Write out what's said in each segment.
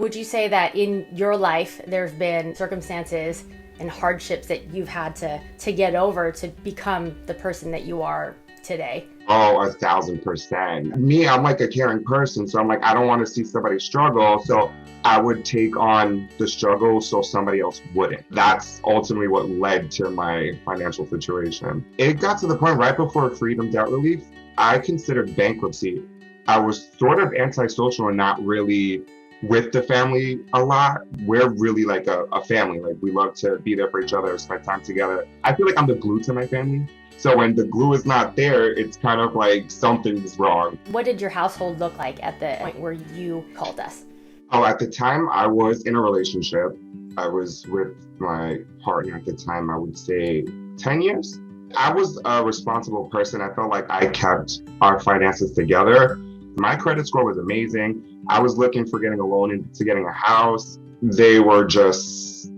Would you say that in your life, there's been circumstances and hardships that you've had to get over to become the person that you are today? Oh, 1,000%. Me, I'm like a caring person. So I'm like, I don't want to see somebody struggle. So I would take on the struggle so somebody else wouldn't. That's ultimately what led to my financial situation. It got to the point right before Freedom Debt Relief, I considered bankruptcy. I was sort of antisocial and not really with the family a lot. We're really like a family. Like we love to be there for each other, spend time together. I feel like I'm the glue to my family. So when the glue is not there, it's kind of like something's wrong. What did your household look like at the point where you called us? Oh, at the time I was in a relationship. I was with my partner at the time, I would say 10 years. I was a responsible person. I felt like I kept our finances together. My credit score was amazing. I was looking for getting a loan into getting a house. They were just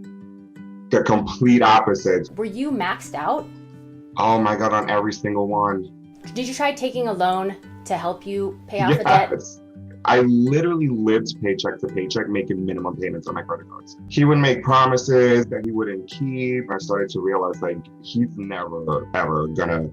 the complete opposites. Were you maxed out? Oh my God, on every single one. Did you try taking a loan to help you pay off the debt? I literally lived paycheck to paycheck, making minimum payments on my credit cards. He would make promises that he wouldn't keep. I started to realize like he's never, ever gonna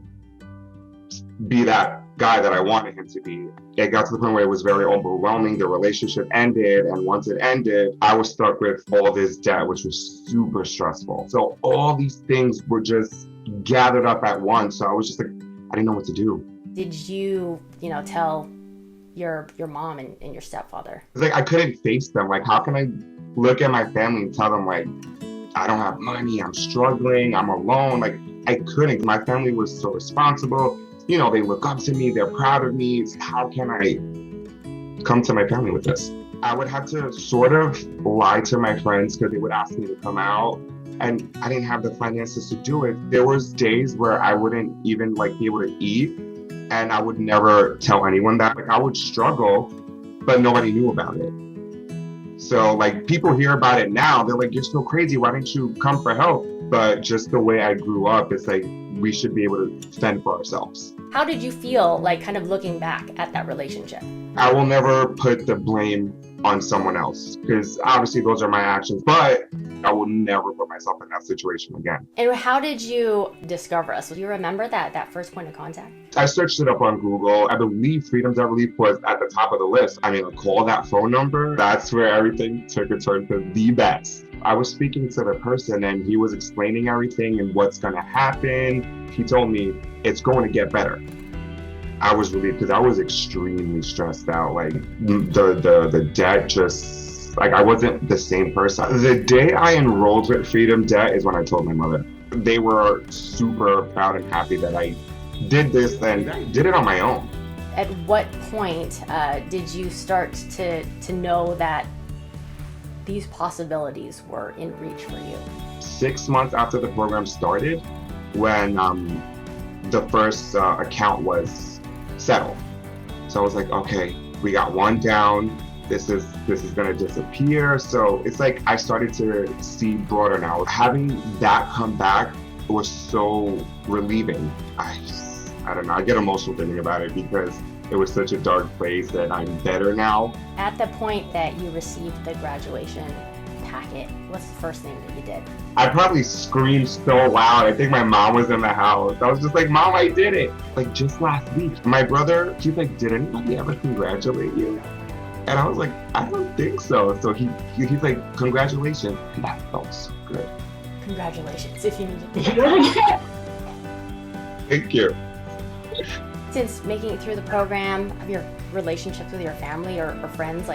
be that guy that I wanted him to be. It got to the point where it was very overwhelming. The relationship ended. And once it ended, I was stuck with all this debt, which was super stressful. So all these things were just gathered up at once. So I was just like, I didn't know what to do. Did you tell your mom and your stepfather? It's like I couldn't face them. Like, how can I look at my family and tell them like, I don't have money, I'm struggling, I'm alone? Like, I couldn't. My family was so responsible. They look up to me, they're proud of me. How can I come to my family with this? I would have to sort of lie to my friends because they would ask me to come out. And I didn't have the finances to do it. There was days where I wouldn't even be able to eat, and I would never tell anyone that. Like I would struggle, but nobody knew about it. So people hear about it now, they're like, you're so crazy, why didn't you come for help? But just the way I grew up, it's like we should be able to fend for ourselves. How did you feel kind of looking back at that relationship? I will never put the blame on someone else because obviously those are my actions, but I will never put myself in that situation again. And how did you discover us? Do you remember that first point of contact? I searched it up on Google. I believe Freedom Debt Relief was at the top of the list. I mean, call that phone number. That's where everything took a turn for the best. I was speaking to the person and he was explaining everything and what's going to happen. He told me it's going to get better. I was relieved because I was extremely stressed out. The debt just, I wasn't the same person. The day I enrolled with Freedom Debt is when I told my mother. They were super proud and happy that I did this and I did it on my own. At what point did you start to know that these possibilities were in reach for you? 6 months after the program started, when the first account was settled. So I was like, okay, we got one down. This is gonna disappear. So it's like I started to see broader now. Having that come back was so relieving. I don't know. I get emotional thinking about it because it was such a dark place that I'm better now. At the point that you received the graduation packet, what's the first thing that you did? I probably screamed so loud. I think my mom was in the house. I was just like, Mom, I did it. Just last week. My brother, he's like, did anybody ever congratulate you? And I was like, I don't think so. So he's like, congratulations. And that felt so good. Congratulations, if you need to do it again. Thank you. Since making it through the program, have your relationships with your family or friends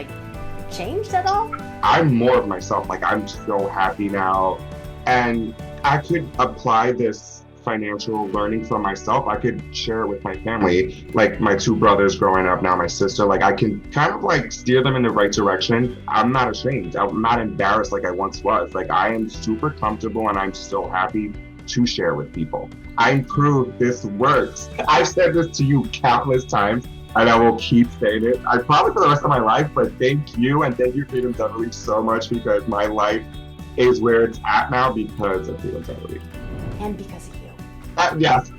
changed at all? I'm more of myself. I'm so happy now. And I could apply this financial learning for myself. I could share it with my family, my two brothers growing up, now my sister. I can kind of steer them in the right direction. I'm not ashamed. I'm not embarrassed like I once was. I am super comfortable and I'm so happy to share with people. I proved this works. I've said this to you countless times and I will keep saying it. I probably for the rest of my life, but thank you and thank you Freedom Debt Relief so much because my life is where it's at now because of Freedom Debt Relief. And because of you. Yes.